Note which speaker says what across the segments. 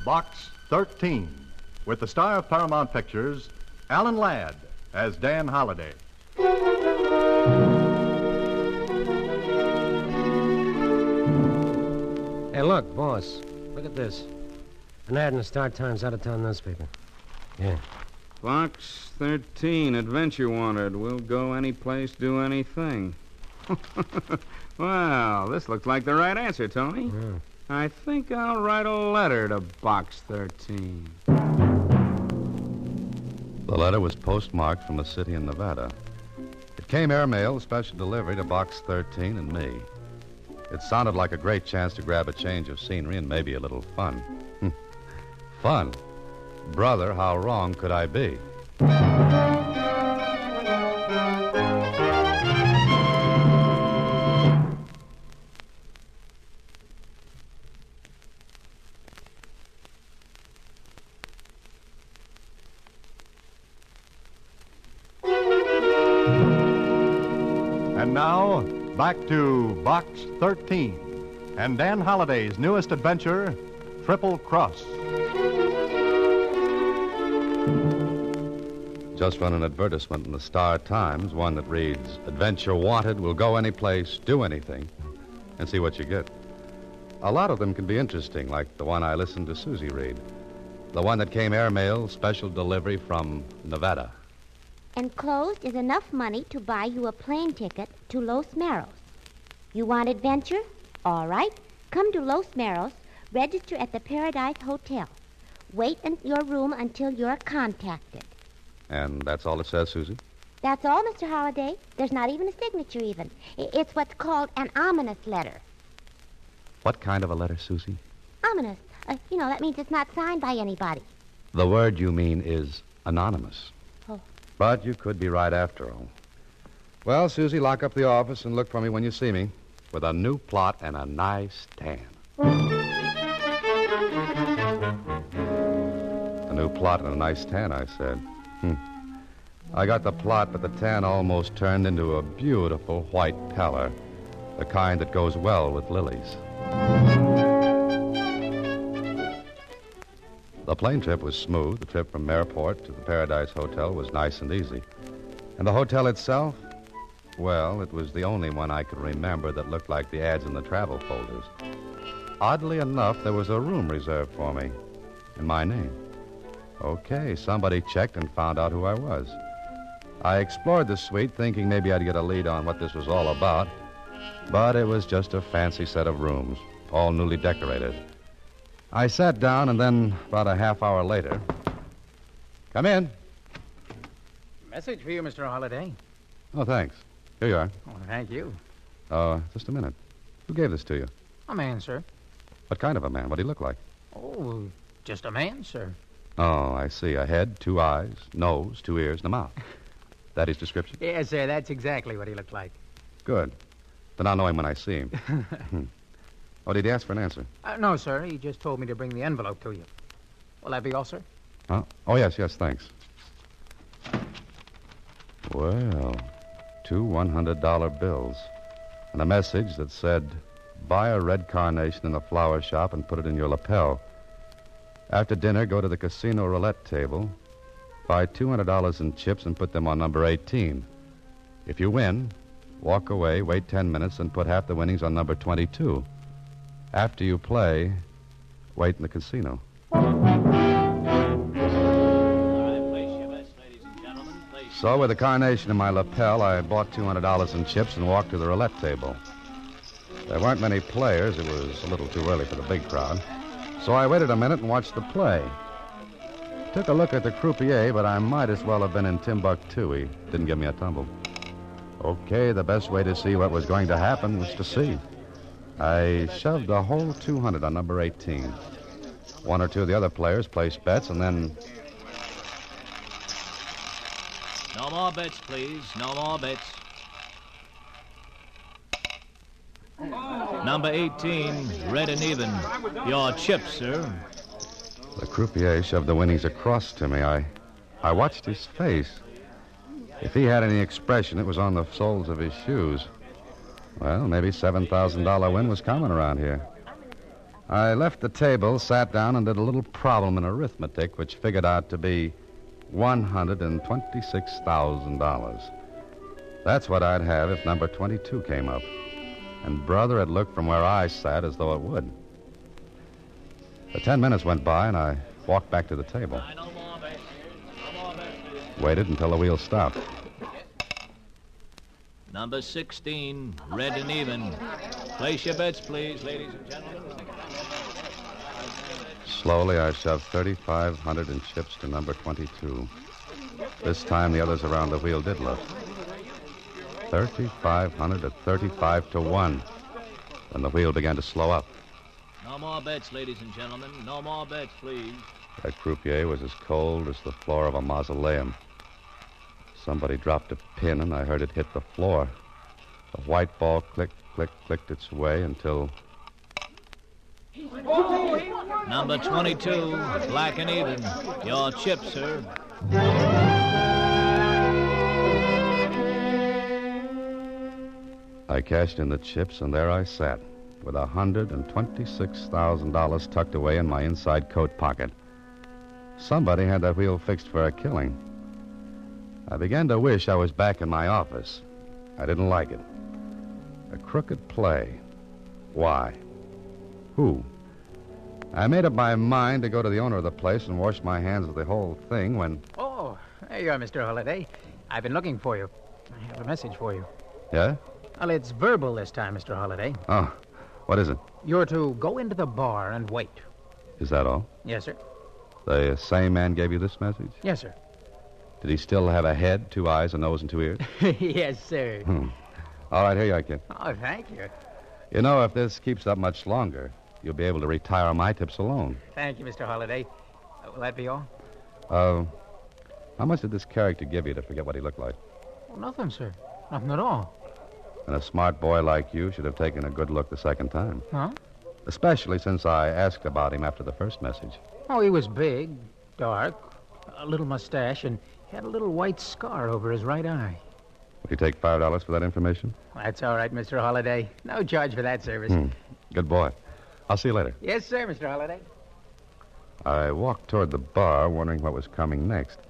Speaker 1: Box 13, with the star of Paramount Pictures, Alan Ladd, as Dan Holliday.
Speaker 2: Hey, look, boss. Look at this. An ad in the Star Times out-of-town newspaper. Yeah.
Speaker 3: Box 13, adventure wanted. We'll go any place, do anything. Well, this looks like the right answer, Tony.
Speaker 2: Yeah.
Speaker 3: I think I'll write a letter to Box 13.
Speaker 4: The letter was postmarked from a city in Nevada. It came airmail, special delivery to Box 13 and me. It sounded like a great chance to grab a change of scenery and maybe a little fun. Fun? Brother, how wrong could I be?
Speaker 1: And now, back to Box 13 and Dan Holliday's newest adventure, Triple Cross.
Speaker 4: Just run an advertisement in the Star Times, one that reads, Adventure wanted, will go any place, do anything, and see what you get. A lot of them can be interesting, like the one I listened to Susie read. The one that came airmail, special delivery from Nevada.
Speaker 5: Enclosed is enough money to buy you a plane ticket to Los Meros. You want adventure? All right. Come to Los Meros, register at the Paradise Hotel. Wait in your room until you're contacted.
Speaker 4: And that's all it says, Susie?
Speaker 5: That's all, Mr. Holliday. There's not even a signature even. It's what's called an ominous letter.
Speaker 4: What kind of a letter, Susie?
Speaker 5: Ominous. That means it's not signed by anybody.
Speaker 4: The word you mean is anonymous.
Speaker 5: Oh.
Speaker 4: But you could be right after all. Well, Susie, lock up the office and look for me when you see me with a new plot and a nice tan. A new plot and a nice tan, I said. I got the plot, but the tan almost turned into a beautiful white pallor, the kind that goes well with lilies. The plane trip was smooth. The trip from Airport to the Paradise Hotel was nice and easy. And the hotel itself? Well, it was the only one I could remember that looked like the ads in the travel folders. Oddly enough, there was a room reserved for me in my name. Okay, somebody checked and found out who I was. I explored the suite, thinking maybe I'd get a lead on what this was all about, but it was just a fancy set of rooms, all newly decorated. I sat down, and then about a half hour later... Come in.
Speaker 6: Message for you, Mr. Holliday.
Speaker 4: Oh, thanks. Here you are.
Speaker 6: Oh, thank you.
Speaker 4: Just a minute. Who gave this to you?
Speaker 6: A man, sir.
Speaker 4: What kind of a man? What did he look like?
Speaker 6: Oh, just a man, sir.
Speaker 4: Oh, I see. A head, 2 eyes, nose, 2 ears, and a mouth. That his description?
Speaker 6: Yes, sir. That's exactly what he looked like.
Speaker 4: Good. Then I'll know him when I see him. Oh, did he ask for an answer?
Speaker 6: No, sir. He just told me to bring the envelope to you. Will that be all, sir?
Speaker 4: Oh, yes, thanks. Well, 2 $100 bills. And a message that said, buy a red carnation in the flower shop and put it in your lapel. After dinner, go to the casino roulette table, buy $200 in chips and put them on number 18. If you win, walk away, wait 10 minutes, and put half the winnings on number 22. After you play, wait in the casino. So with the carnation in my lapel, I bought $200 in chips and walked to the roulette table. There weren't many players. It was a little too early for the big crowd. So I waited a minute and watched the play. Took a look at the croupier, but I might as well have been in Timbuktu. He didn't give me a tumble. Okay, the best way to see what was going to happen was to see. I shoved a whole 200 on number 18. One or two of the other players placed bets, and then...
Speaker 7: No more bets, please. No more bets. Number 18, red and even. Your chips, sir.
Speaker 4: The croupier shoved the winnings across to me. I watched his face. If he had any expression, it was on the soles of his shoes. Well, maybe $7,000 win was common around here. I left the table, sat down, and did a little problem in arithmetic, which figured out to be $126,000. That's what I'd have if number 22 came up. And, brother, it looked from where I sat as though it would. The 10 minutes went by, and I walked back to the table. Waited until the wheel stopped.
Speaker 7: Number 16, red and even. Place your bets, please, ladies and gentlemen.
Speaker 4: Slowly, I shoved 3,500 in chips to number 22. This time, the others around the wheel did look. 3,500 at 35 to 1. Then the wheel began to slow up.
Speaker 7: No more bets, ladies and gentlemen. No more bets, please.
Speaker 4: That croupier was as cold as the floor of a mausoleum. Somebody dropped a pin, and I heard it hit the floor. The white ball clicked its way until...
Speaker 7: Number 22, black and even. Your chip, sir.
Speaker 4: I cashed in the chips, and there I sat, with $126,000 tucked away in my inside coat pocket. Somebody had that wheel fixed for a killing. I began to wish I was back in my office. I didn't like it. A crooked play. Why? Who? I made up my mind to go to the owner of the place and wash my hands of the whole thing when...
Speaker 6: Oh, there you are, Mr. Holliday. I've been looking for you. I have a message for you.
Speaker 4: Yeah?
Speaker 6: Well, it's verbal this time, Mr. Holliday.
Speaker 4: Oh, what is it?
Speaker 6: You're to go into the bar and wait.
Speaker 4: Is that all?
Speaker 6: Yes, sir.
Speaker 4: The same man gave you this message?
Speaker 6: Yes, sir.
Speaker 4: Did he still have a head, 2 eyes, a nose, and 2 ears?
Speaker 6: Yes, sir.
Speaker 4: All right, here you are, kid.
Speaker 6: Oh, thank you.
Speaker 4: You know, if this keeps up much longer, you'll be able to retire my tips alone.
Speaker 6: Thank you, Mr. Holliday. Will that be all?
Speaker 4: How much did this character give you to forget what he looked like?
Speaker 6: Oh, nothing, sir. Nothing at all.
Speaker 4: And a smart boy like you should have taken a good look the second time.
Speaker 6: Huh?
Speaker 4: Especially since I asked about him after the first message.
Speaker 6: Oh, he was big, dark, a little mustache, and had a little white scar over his right eye.
Speaker 4: Would you take $5 for that information?
Speaker 6: That's all right, Mr. Holliday. No charge for that service.
Speaker 4: Good boy. I'll see you later.
Speaker 6: Yes, sir, Mr. Holliday.
Speaker 4: I walked toward the bar, wondering what was coming next.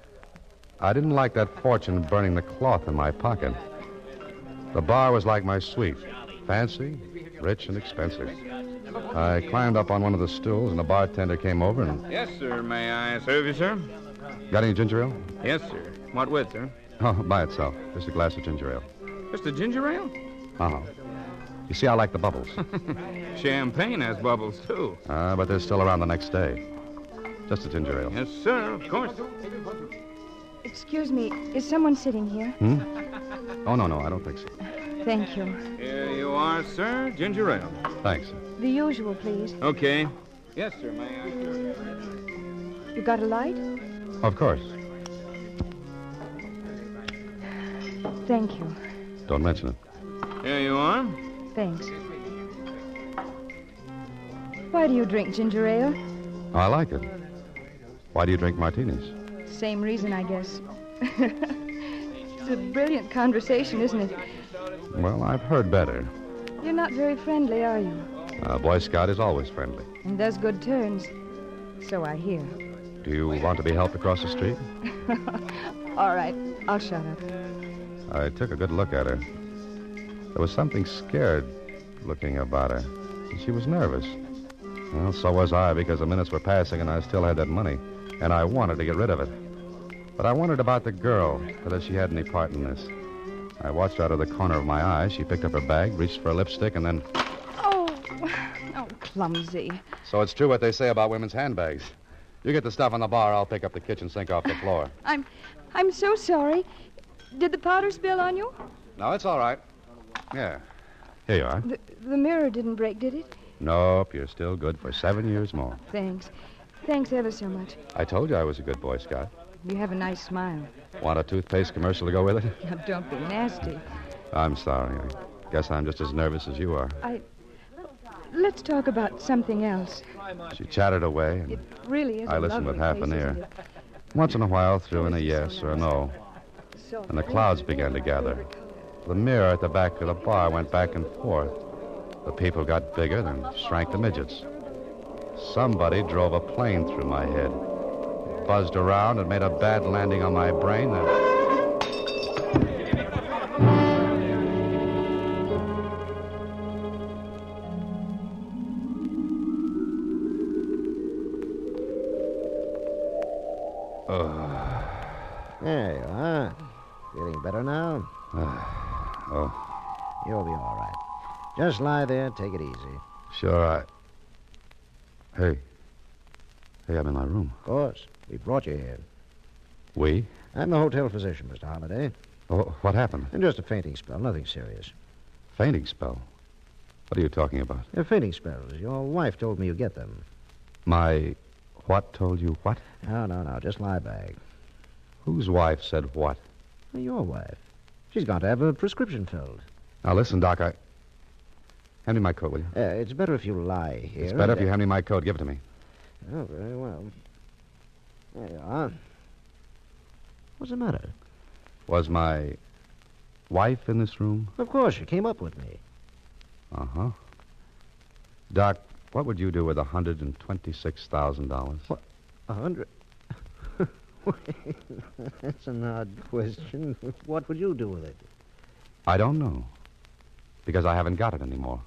Speaker 4: I didn't like that fortune burning the cloth in my pocket. The bar was like my suite. Fancy, rich, and expensive. I climbed up on one of the stools, and the bartender came over and...
Speaker 3: Yes, sir. May I serve you, sir?
Speaker 4: Got any ginger ale?
Speaker 3: Yes, sir. What with, sir?
Speaker 4: Oh, by itself. Just a glass of ginger ale.
Speaker 3: Just a ginger ale?
Speaker 4: Uh-huh. You see, I like the bubbles.
Speaker 3: Champagne has bubbles, too.
Speaker 4: But they're still around the next day. Just a ginger ale.
Speaker 3: Yes, sir, of course.
Speaker 8: Excuse me, is someone sitting here?
Speaker 4: Oh, no, I don't think so.
Speaker 8: Thank you.
Speaker 3: Here you are, sir. Ginger ale.
Speaker 4: Thanks.
Speaker 8: The usual, please.
Speaker 3: Okay. Yes, sir. May I?
Speaker 8: You got a light?
Speaker 4: Of course.
Speaker 8: Thank you.
Speaker 4: Don't mention it.
Speaker 3: Here you are.
Speaker 8: Thanks. Why do you drink ginger ale?
Speaker 4: I like it. Why do you drink martinis?
Speaker 8: Same reason, I guess. It's a brilliant conversation, isn't it?
Speaker 4: Well, I've heard better.
Speaker 8: You're not very friendly, are you?
Speaker 4: A Boy Scout is always friendly.
Speaker 8: And does good turns. So I hear.
Speaker 4: Do you want to be helped across the street?
Speaker 8: All right, I'll shut up.
Speaker 4: I took a good look at her. There was something scared-looking about her. She was nervous. Well, so was I, because the minutes were passing and I still had that money. And I wanted to get rid of it. But I wondered about the girl, whether she had any part in this. I watched her out of the corner of my eye. She picked up her bag, reached for a lipstick, and then...
Speaker 8: Oh, clumsy.
Speaker 4: So it's true what they say about women's handbags. You get the stuff on the bar, I'll pick up the kitchen sink off the floor.
Speaker 8: I'm so sorry. Did the powder spill on you?
Speaker 4: No, it's all right. Yeah. Here you are.
Speaker 8: The mirror didn't break, did it?
Speaker 4: Nope, you're still good for 7 years more.
Speaker 8: Thanks. Thanks ever so much.
Speaker 4: I told you I was a good Boy Scout.
Speaker 8: You have a nice smile.
Speaker 4: Want a toothpaste commercial to go with it?
Speaker 8: Now, don't be nasty.
Speaker 4: I'm sorry. I guess I'm just as nervous as you are.
Speaker 8: Let's talk about something else.
Speaker 4: She chattered away, and
Speaker 8: It really is
Speaker 4: I
Speaker 8: a
Speaker 4: listened with
Speaker 8: lovely
Speaker 4: half an
Speaker 8: place,
Speaker 4: ear.
Speaker 8: isn't it?
Speaker 4: Once in a while, threw in a yes or a no,
Speaker 8: So
Speaker 4: and the clouds began to gather. The mirror at the back of the bar went back and forth. The people got bigger, then shrank to midgets. Somebody drove a plane through my head. It buzzed around and made a bad landing on my brain, then...
Speaker 9: There you are. Feeling better now? You'll be all right. Just lie there, take it easy.
Speaker 4: Sure, Hey, I'm in my room.
Speaker 9: Of course. We brought you here.
Speaker 4: We?
Speaker 9: I'm the hotel physician, Mr. Holliday.
Speaker 4: Oh, what happened?
Speaker 9: And just a fainting spell, nothing serious.
Speaker 4: Fainting spell? What are you talking about?
Speaker 9: Fainting spells. Your wife told me you get them.
Speaker 4: My what told you what?
Speaker 9: No. Just lie back.
Speaker 4: Whose wife said what?
Speaker 9: Your wife. She's got to have a prescription filled.
Speaker 4: Now, listen, Doc, Hand me my coat, will you?
Speaker 9: It's better if you lie here.
Speaker 4: It's better if you hand me my coat. Give it to me.
Speaker 9: Oh, very well. There you are. What's the matter?
Speaker 4: Was my wife in this room?
Speaker 9: Of course, she came up with me.
Speaker 4: Uh-huh. Doc, what would you do with $126,000?
Speaker 9: What? 100? That's an odd question. What would you do with it?
Speaker 4: I don't know. Because I haven't got it anymore.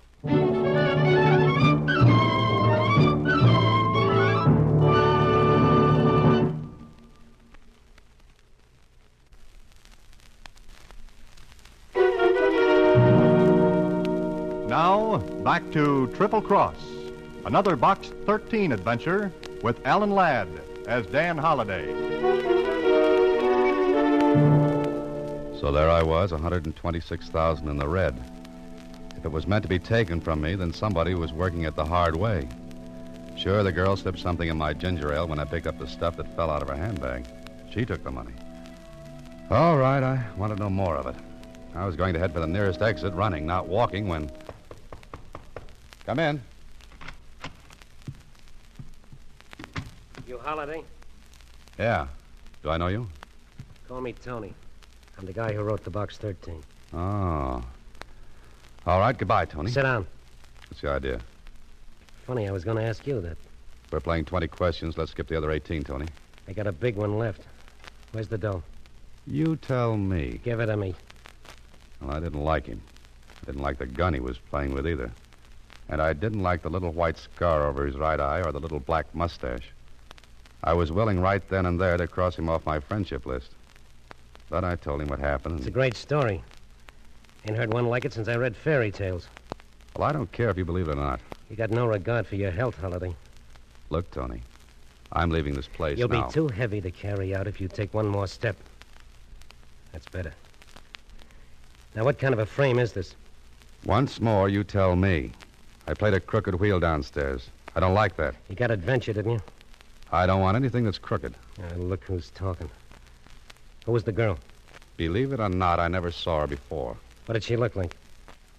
Speaker 1: Now, back to Triple Cross, another Box 13 adventure with Alan Ladd as Dan Holliday.
Speaker 4: So there I was, $126,000 in the red. If it was meant to be taken from me, then somebody was working it the hard way. Sure, the girl slipped something in my ginger ale when I picked up the stuff that fell out of her handbag. She took the money. All right, I wanted no more of it. I was going to head for the nearest exit, running, not walking, when... Come in.
Speaker 2: You Holliday?
Speaker 4: Yeah. Do I know you?
Speaker 2: Call me Tony. I'm the guy who wrote the Box 13.
Speaker 4: Oh. All right, goodbye, Tony.
Speaker 2: Sit down.
Speaker 4: What's the idea?
Speaker 2: Funny, I was going to ask you that.
Speaker 4: We're playing 20 questions. Let's skip the other 18, Tony.
Speaker 2: I got a big one left. Where's the dough?
Speaker 4: You tell me.
Speaker 2: Give it to me.
Speaker 4: Well, I didn't like him. I didn't like the gun he was playing with either. And I didn't like the little white scar over his right eye or the little black mustache. I was willing right then and there to cross him off my friendship list. But I told him what happened.
Speaker 2: It's a great story. Ain't heard one like it since I read fairy tales.
Speaker 4: Well, I don't care if you believe it or not.
Speaker 2: You got no regard for your health, Holliday.
Speaker 4: Look, Tony, I'm leaving this place
Speaker 2: You'll
Speaker 4: now.
Speaker 2: be too heavy to carry out if you take one more step. That's better. Now, what kind of a frame is this?
Speaker 4: Once more, you tell me. I played a crooked wheel downstairs. I don't like that.
Speaker 2: You got adventure, didn't you?
Speaker 4: I don't want anything that's crooked.
Speaker 2: Look who's talking. Who was the girl?
Speaker 4: Believe it or not, I never saw her before.
Speaker 2: What did she look like?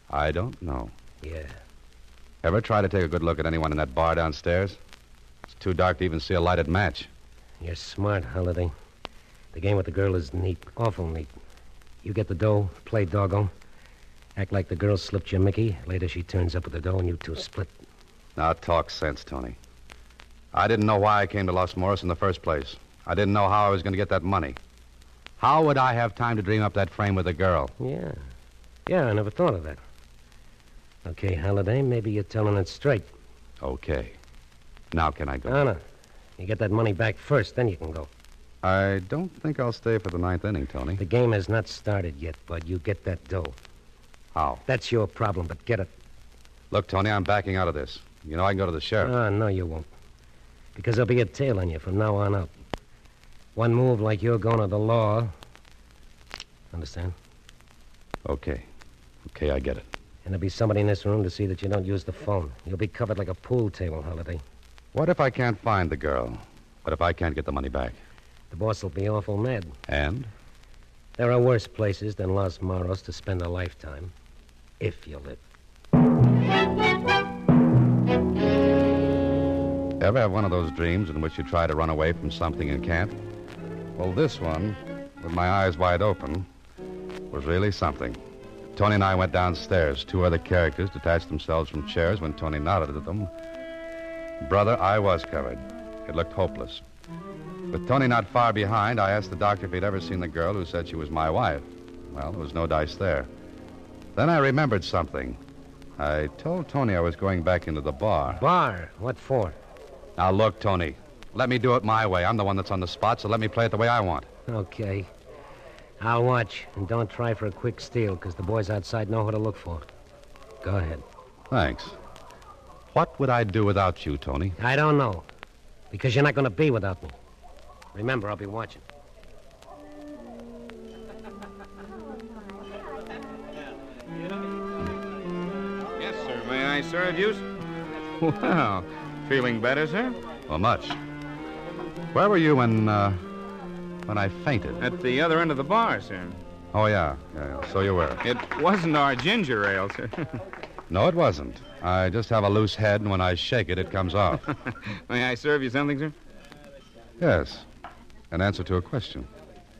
Speaker 4: I don't know.
Speaker 2: Yeah.
Speaker 4: Ever try to take a good look at anyone in that bar downstairs? It's too dark to even see a lighted match.
Speaker 2: You're smart, Holliday. The game with the girl is neat, awful neat. You get the dough, play doggo. Act like the girl slipped you Mickey. Later she turns up with the dough and you two split.
Speaker 4: Now talk sense, Tony. I didn't know why I came to Los Morris in the first place. I didn't know how I was going to get that money. How would I have time to dream up that frame with a girl?
Speaker 2: Yeah. Yeah, I never thought of that. Okay, Holliday, maybe you're telling it straight.
Speaker 4: Okay. Now can I go?
Speaker 2: No. You get that money back first, then you can go.
Speaker 4: I don't think I'll stay for the ninth inning, Tony.
Speaker 2: The game has not started yet, Bud. You get that dough.
Speaker 4: How?
Speaker 2: That's your problem, but get it.
Speaker 4: Look, Tony, I'm backing out of this. You know I can go to the sheriff.
Speaker 2: No, you won't. Because there'll be a tail on you from now on out. One move like you're going to the law. Understand?
Speaker 4: Okay, I get it.
Speaker 2: And there'll be somebody in this room to see that you don't use the phone. You'll be covered like a pool table, Holliday.
Speaker 4: What if I can't find the girl? What if I can't get the money back?
Speaker 2: The boss will be awful mad.
Speaker 4: And?
Speaker 2: There are worse places than Los Morros to spend a lifetime. If you live.
Speaker 4: Ever have one of those dreams in which you try to run away from something and can't? Well, this one, with my eyes wide open, was really something. Tony and I went downstairs. Two other characters detached themselves from chairs when Tony nodded at them. Brother, I was covered. It looked hopeless. With Tony not far behind, I asked the doctor if he'd ever seen the girl who said she was my wife. Well, there was no dice there. Then I remembered something. I told Tony I was going back into the bar.
Speaker 2: Bar? What for?
Speaker 4: Now, look, Tony. Let me do it my way. I'm the one that's on the spot, so let me play it the way I want.
Speaker 2: Okay. I'll watch. And don't try for a quick steal, because the boys outside know who to look for. Go ahead.
Speaker 4: Thanks. What would I do without you, Tony?
Speaker 2: I don't know. Because you're not going to be without me. Remember, I'll be watching.
Speaker 3: Yes, sir. May I serve you? Well, feeling better, sir?
Speaker 4: Well, much. Where were you when I fainted?
Speaker 3: At the other end of the bar, sir.
Speaker 4: Oh, yeah. So you were.
Speaker 3: It wasn't our ginger ale, sir.
Speaker 4: No, it wasn't. I just have a loose head, and when I shake it, it comes off.
Speaker 3: May I serve you something, sir?
Speaker 4: Yes. An answer to a question.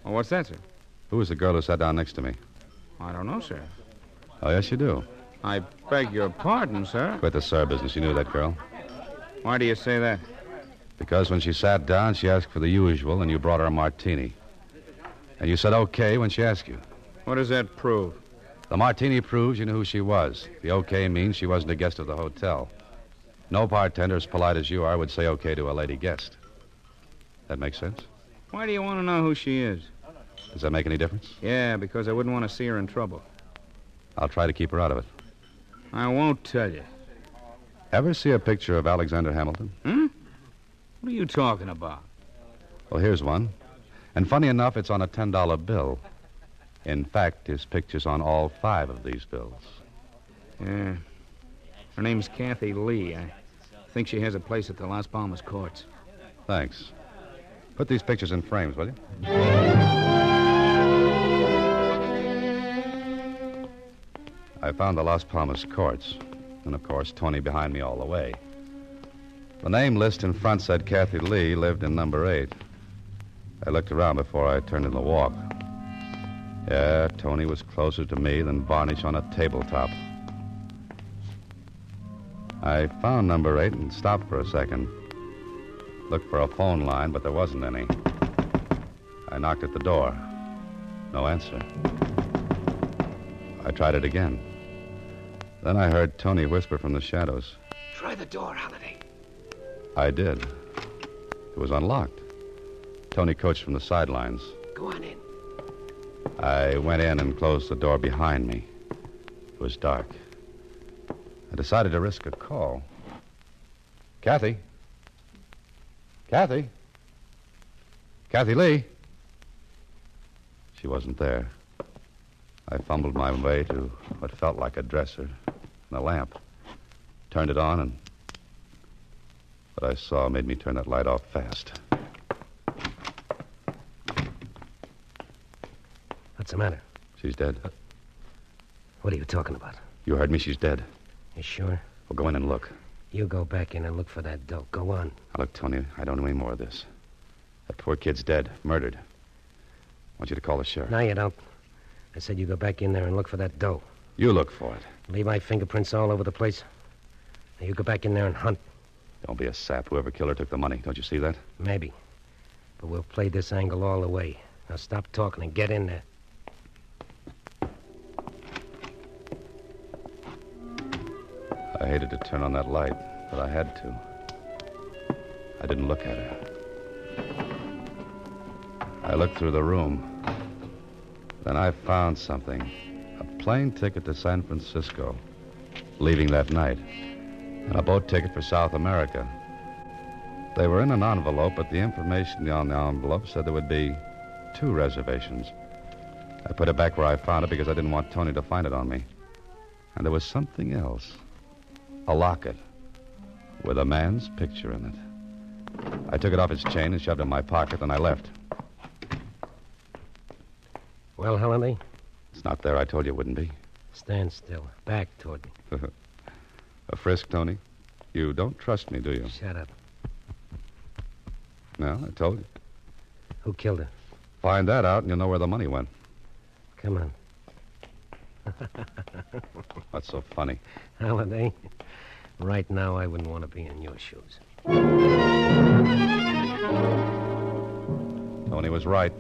Speaker 3: Well, what's that, sir?
Speaker 4: Who was the girl who sat down next to me?
Speaker 3: I don't know, sir.
Speaker 4: Oh, yes, you do.
Speaker 3: I beg your pardon, sir.
Speaker 4: Quit the sir business. You knew that girl.
Speaker 3: Why do you say that?
Speaker 4: Because when she sat down, she asked for the usual, and you brought her a martini. And you said okay when she asked you.
Speaker 3: What does that prove?
Speaker 4: The martini proves you knew who she was. The okay means she wasn't a guest of the hotel. No bartender as polite as you are would say okay to a lady guest. That makes sense?
Speaker 3: Why do you want to know who she is?
Speaker 4: Does that make any difference?
Speaker 3: Yeah, because I wouldn't want to see her in trouble.
Speaker 4: I'll try to keep her out of it.
Speaker 3: I won't tell you.
Speaker 4: Ever see a picture of Alexander Hamilton?
Speaker 3: What are you talking about?
Speaker 4: Well, here's one. And funny enough, it's on a $10 bill. In fact, his picture's on all 5 of these bills.
Speaker 3: Yeah. Her name's Kathy Lee. I think she has a place at the Las Palmas courts.
Speaker 4: Thanks. Put these pictures in frames, will you? I found the Las Palmas courts. And, of course, Tony behind me all the way. The name list in front said Kathy Lee lived in number 8. I looked around before I turned in the walk. Yeah, Tony was closer to me than varnish on a tabletop. I found number 8 and stopped for a second. Looked for a phone line, but there wasn't any. I knocked at the door. No answer. I tried it again. Then I heard Tony whisper from the shadows.
Speaker 2: Try the door, Holiday.
Speaker 4: I did. It was unlocked. Tony coached from the sidelines.
Speaker 2: Go on in.
Speaker 4: I went in and closed the door behind me. It was dark. I decided to risk a call. Kathy? Kathy? Kathy Lee? She wasn't there. I fumbled my way to what felt like a dresser and a lamp. Turned it on, and what I saw made me turn that light off fast.
Speaker 2: What's the matter?
Speaker 4: She's dead.
Speaker 2: What are you talking about?
Speaker 4: You heard me. She's dead.
Speaker 2: You sure?
Speaker 4: Well, go in and look.
Speaker 2: You go back in and look for that dope. Go on.
Speaker 4: Now, look, Tony, I don't know any more of this. That poor kid's dead. Murdered. I want you to call the sheriff.
Speaker 2: No, you don't. I said you go back in there and look for that dough.
Speaker 4: You look for it.
Speaker 2: Leave my fingerprints all over the place. Now you go back in there and hunt.
Speaker 4: Don't be a sap. Whoever killed her took the money. Don't you see that?
Speaker 2: Maybe. But we'll play this angle all the way. Now stop talking and get in there.
Speaker 4: I hated to turn on that light, but I had to. I didn't look at her. I looked through the room. Then I found something. A plane ticket to San Francisco, leaving that night, and a boat ticket for South America. They were in an envelope, but the information on the envelope said there would be 2 reservations. I put it back where I found it because I didn't want Tony to find it on me. And there was something else. A locket with a man's picture in it. I took it off its chain and shoved it in my pocket, and I left.
Speaker 2: Well, Holiday?
Speaker 4: It's not there. I told you it wouldn't be.
Speaker 2: Stand still. Back toward me.
Speaker 4: A frisk, Tony? You don't trust me, do you?
Speaker 2: Shut up.
Speaker 4: No, I told you.
Speaker 2: Who killed her?
Speaker 4: Find that out, and you'll know where the money went.
Speaker 2: Come on.
Speaker 4: What's so funny?
Speaker 2: Holiday, right now I wouldn't want to be in your shoes.
Speaker 4: Tony was right.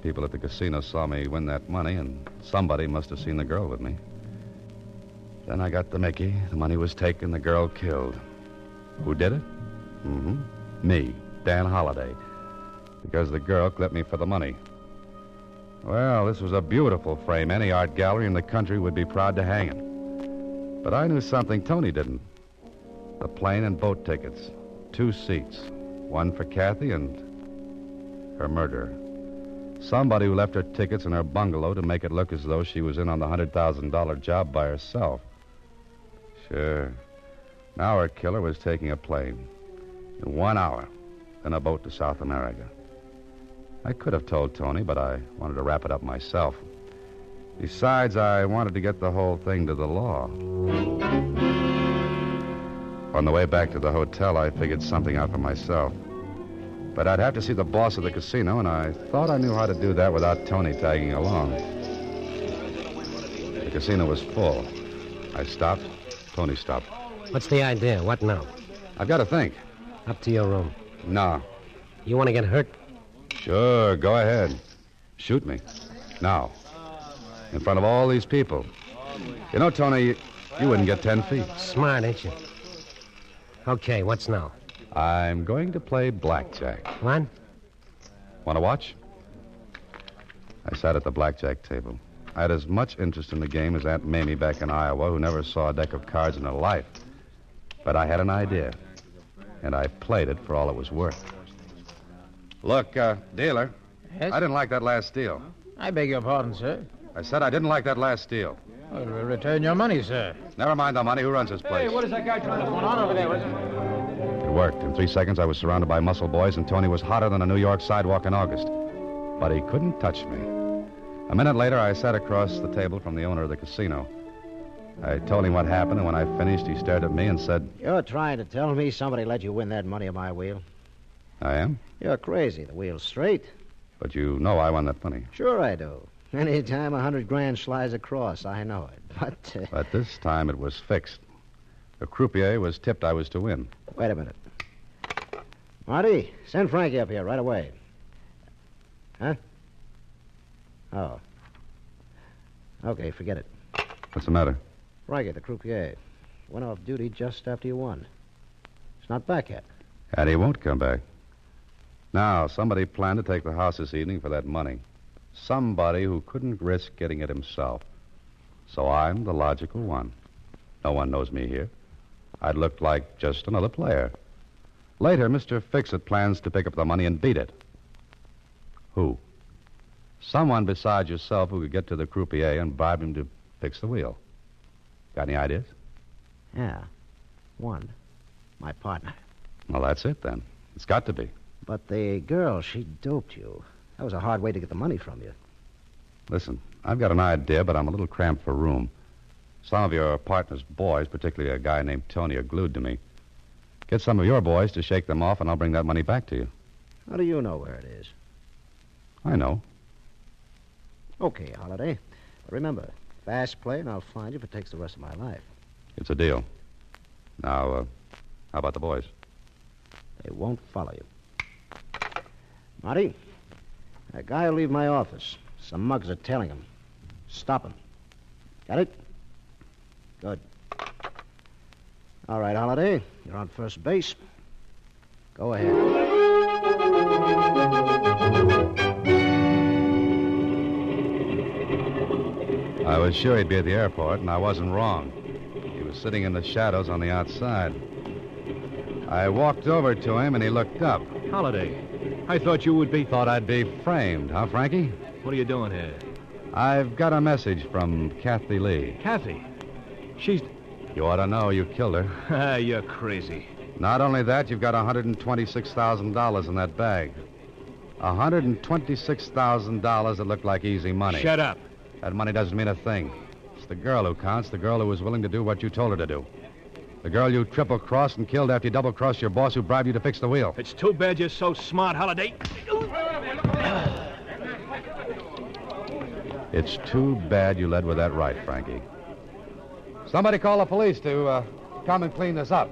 Speaker 4: People at the casino saw me win that money, and somebody must have seen the girl with me. Then I got the Mickey. The money was taken, the girl killed. Who did it? Me, Dan Holliday. Because the girl clipped me for the money. Well, this was a beautiful frame. Any art gallery in the country would be proud to hang it. But I knew something Tony didn't. The plane and boat tickets. 2 seats. One for Kathy and her murderer. Somebody who left her tickets in her bungalow to make it look as though she was in on the $100,000 job by herself. Sure. Now her killer was taking a plane. In 1 hour. Then a boat to South America. I could have told Tony, but I wanted to wrap it up myself. Besides, I wanted to get the whole thing to the law. On the way back to the hotel, I figured something out for myself. But I'd have to see the boss of the casino, and I thought I knew how to do that without Tony tagging along. The casino was full. I stopped. Tony stopped.
Speaker 2: What's the idea? What now?
Speaker 4: I've got to think.
Speaker 2: Up to your room.
Speaker 4: No.
Speaker 2: You want to get hurt?
Speaker 4: Sure, go ahead. Shoot me. Now. In front of all these people. You know, Tony, you wouldn't get 10 feet.
Speaker 2: Smart, ain't you? Okay, what's now?
Speaker 4: I'm going to play blackjack.
Speaker 2: What?
Speaker 4: Want to watch? I sat at the blackjack table. I had as much interest in the game as Aunt Mamie back in Iowa, who never saw a deck of cards in her life. But I had an idea, and I played it for all it was worth. Look, dealer,
Speaker 6: Yes?
Speaker 4: I didn't like that last deal.
Speaker 6: I beg your pardon, sir.
Speaker 4: I said I didn't like that last deal.
Speaker 6: Well, return your money, sir.
Speaker 4: Never mind the money. Who runs this place?
Speaker 6: is that guy trying to going on over there, was it?
Speaker 4: It worked. In 3 seconds, I was surrounded by muscle boys, and Tony was hotter than a New York sidewalk in August. But he couldn't touch me. A minute later, I sat across the table from the owner of the casino. I told him what happened, and when I finished, he stared at me and said,
Speaker 9: You're trying to tell me somebody let you win that money on my wheel?
Speaker 4: I am?
Speaker 9: You're crazy. The wheel's straight.
Speaker 4: But you know I won that money.
Speaker 9: Sure I do. Any time 100 grand slides across, I know it.
Speaker 4: But this time it was fixed. The croupier was tipped I was to win.
Speaker 9: Wait a minute. Marty, send Frankie up here right away. Huh? Oh. Okay, forget it.
Speaker 4: What's the matter?
Speaker 9: Frankie, the croupier, went off duty just after you won. He's not back yet.
Speaker 4: And he won't come back. Now, somebody planned to take the house this evening for that money. Somebody who couldn't risk getting it himself. So I'm the logical one. No one knows me here. I'd look like just another player. Later, Mr. Fix-It plans to pick up the money and beat it. Who? Someone besides yourself who could get to the croupier and bribe him to fix the wheel. Got any ideas?
Speaker 9: Yeah. One. My partner.
Speaker 4: Well, that's it, then. It's got to be.
Speaker 9: But the girl, she doped you. That was a hard way to get the money from you.
Speaker 4: Listen, I've got an idea, but I'm a little cramped for room. Some of your partner's boys, particularly a guy named Tony, are glued to me. Get some of your boys to shake them off, and I'll bring that money back to you.
Speaker 9: How do you know where it is?
Speaker 4: I know.
Speaker 9: Okay, Holiday. But remember, fast play, and I'll find you if it takes the rest of my life.
Speaker 4: It's a deal. Now, how about the boys?
Speaker 9: They won't follow you. Marty, that guy will leave my office. Some mugs are tailing him. Stop him. Got it? Good. All right, Holiday. You're on first base. Go ahead.
Speaker 4: I was sure he'd be at the airport, and I wasn't wrong. He was sitting in the shadows on the outside. I walked over to him, and he looked up.
Speaker 7: Holiday, I thought you would be...
Speaker 4: Thought I'd be framed, huh, Frankie?
Speaker 7: What are you doing here?
Speaker 4: I've got a message from Kathy Lee.
Speaker 7: Kathy. She's...
Speaker 4: You ought to know you killed her.
Speaker 7: Ah, you're crazy.
Speaker 4: Not only that, you've got $126,000 in that bag. $126,000 that looked like easy money.
Speaker 7: Shut up.
Speaker 4: That money doesn't mean a thing. It's the girl who counts, the girl who was willing to do what you told her to do. The girl you triple-crossed and killed after you double-crossed your boss who bribed you to fix the wheel.
Speaker 7: It's too bad you're so smart, Holiday.
Speaker 4: It's too bad you led with that right, Frankie. Somebody call the police to come and clean this up.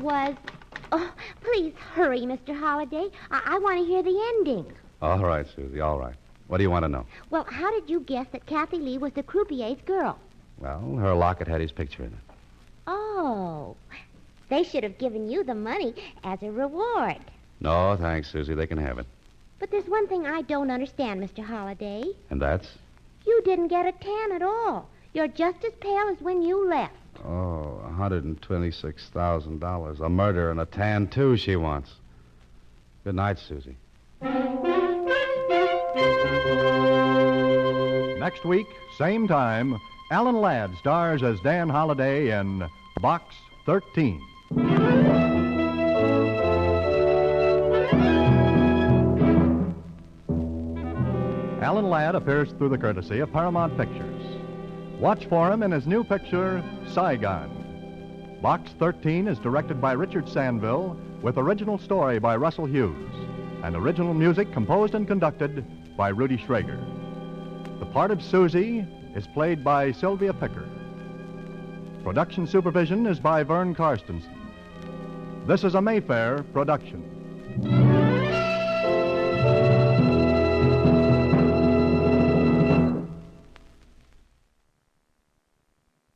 Speaker 5: was... Oh, please hurry, Mr. Holliday. I want to hear the ending.
Speaker 4: All right, Susie, all right. What do you want to know?
Speaker 5: Well, how did you guess that Kathy Lee was the croupier's girl?
Speaker 4: Well, her locket had his picture in it.
Speaker 5: Oh, they should have given you the money as a reward.
Speaker 4: No, thanks, Susie. They can have it.
Speaker 5: But there's one thing I don't understand, Mr. Holliday.
Speaker 4: And that's?
Speaker 5: You didn't get a tan at all. You're just as pale as when you left.
Speaker 4: Oh, $126,000. A murder and a tan, too, she wants. Good night, Susie.
Speaker 1: Next week, same time, Alan Ladd stars as Dan Holliday in Box 13. Alan Ladd appears through the courtesy of Paramount Pictures. Watch for him in his new picture, Saigon. Box 13 is directed by Richard Sandville, with original story by Russell Hughes, and original music composed and conducted by Rudy Schrager. The part of Susie is played by Sylvia Picker. Production supervision is by Vern Karstensen. This is a Mayfair production.